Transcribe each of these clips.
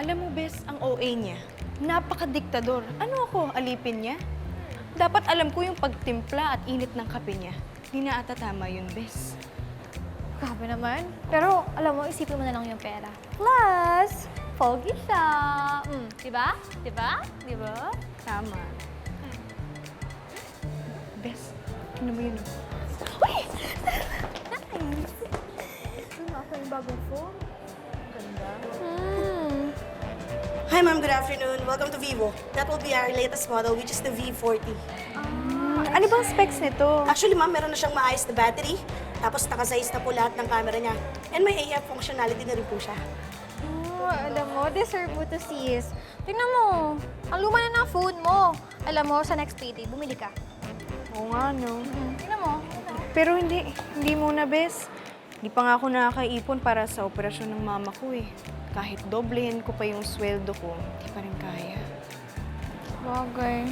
Alam mo, Bes, ang OA niya. Napaka-diktador. Ano ako, alipin niya? Dapat alam ko yung pagtimpla at init ng kape niya. Di na ata tama yun, Bes. Grabe naman. Pero alam mo, isipin mo na lang yung pera. Plus, pogi siya. Diba? Diba? Diba? Tama. Bes, ano mo yun? Uy! Nice! Ito na ako yung bagong phone. Ganda. Hi ma'am, good afternoon. Welcome to Vivo. That will be our latest model, which is the V40. Ano bang specs nito? Actually ma'am, meron na siyang maayos na battery, tapos nakasize na po lahat ng camera niya. And may AF functionality na rin po siya. Oh, alam mo, deserve mo to, sis. Tingnan mo, ang luma na ng phone mo. Alam mo, sa next payday, bumili ka. Oo nga, no? Tingnan mo. Pero hindi muna, Bes. Hindi pa nga ako nakakaipon para sa operasyon ng mama ko eh. Kahit doblehin ko pa yung sweldo ko, hindi pa rin kaya. Bagay.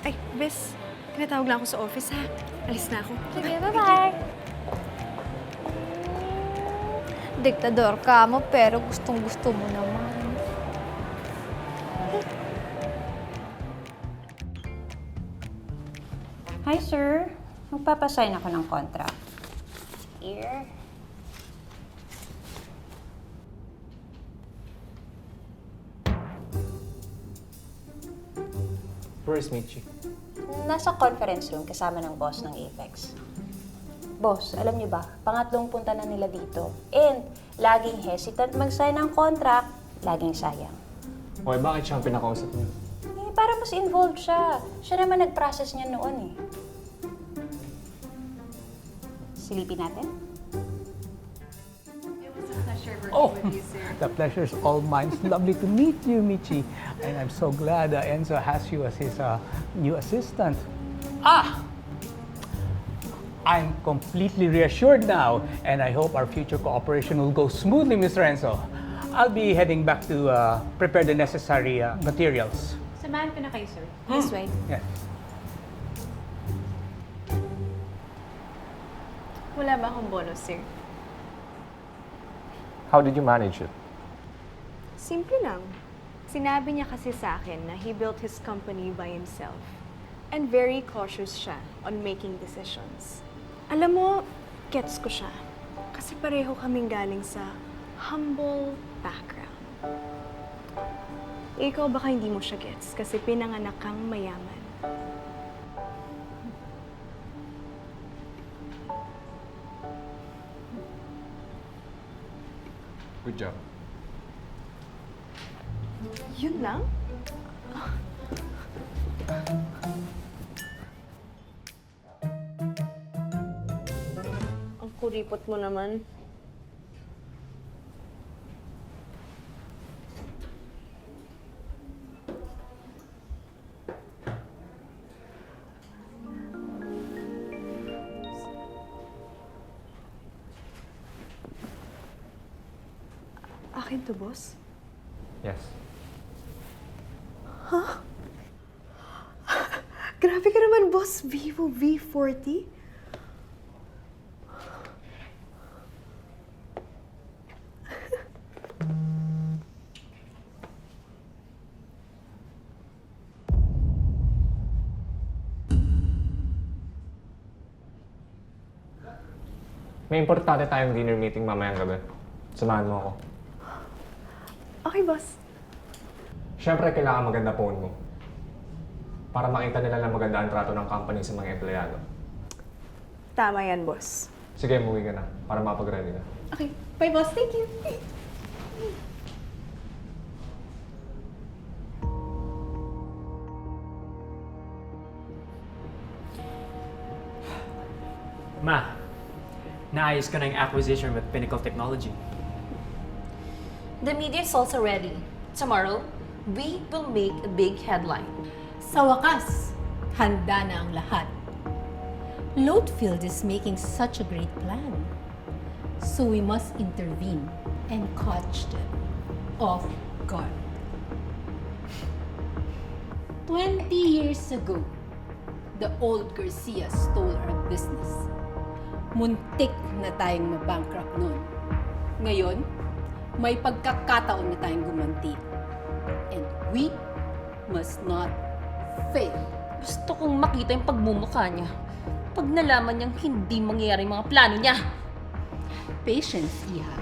Ay, Bes, tinatawag lang ako sa office ha. Alis na ako. Sige, bye-bye. Diktador ka mo, pero gustong-gusto mo naman. Hi, sir. Magpapasign ako ng contract. Here. Where is Mitchy? Nasa conference room kasama ng boss ng Apex. Boss, alam niyo ba, pangatlong punta na nila dito. And laging hesitant mag-sign ng contract, laging sayang. Okay, bakit siya ang pinakausap niyo? Eh, para mas involved siya. Siya naman nag-process niya noon eh. Silipin natin? Oh, the pleasure is all mine. It's lovely to meet you, Mitchy. And I'm so glad Enzo has you as his new assistant. I'm completely reassured now, and I hope our future cooperation will go smoothly, Mr. Enzo. I'll be heading back to prepare the necessary materials. Samahan ko na kayo, sir. This way. Yeah. Wala ba akong bonus, sir? How did you manage it? Simple lang. Sinabi niya kasi sa akin na he built his company by himself. And very cautious siya on making decisions. Alam mo, gets ko siya. Kasi pareho kaming galing sa humble background. Ikaw baka hindi mo siya gets kasi pinanganak kang mayaman. Good job. Yun lang? Ang kuripot mo naman. Akin to, boss? Yes. Grabe ka naman, boss. Vivo V40? May importante tayong dinner meeting mamayang gabi. Samahan mo ako. Okay, boss. Siyempre, kailangan maganda phone mo. Para makita nila na maganda ang trato ng company sa mga empleyado. Tama yan, boss. Sige, umuwi ka na para mapag-ready na. Okay. Bye, boss. Thank you. Ma, naayos ka na yung acquisition with Pinnacle Technology. The media is also ready. Tomorrow, we will make a big headline. Sa wakas, handa na ang lahat. Loadfield is making such a great plan. So we must intervene and catch them off guard. 20 years ago, the old Garcia stole our business. Muntik na tayong mabankrupt noon. Ngayon, may pagkakataon na tayong gumanti. And we must not fail. Gusto kong makita yung pagmumukha niya. Pag nalaman niyang hindi mangyayari yung mga plano niya. Patience, Iha.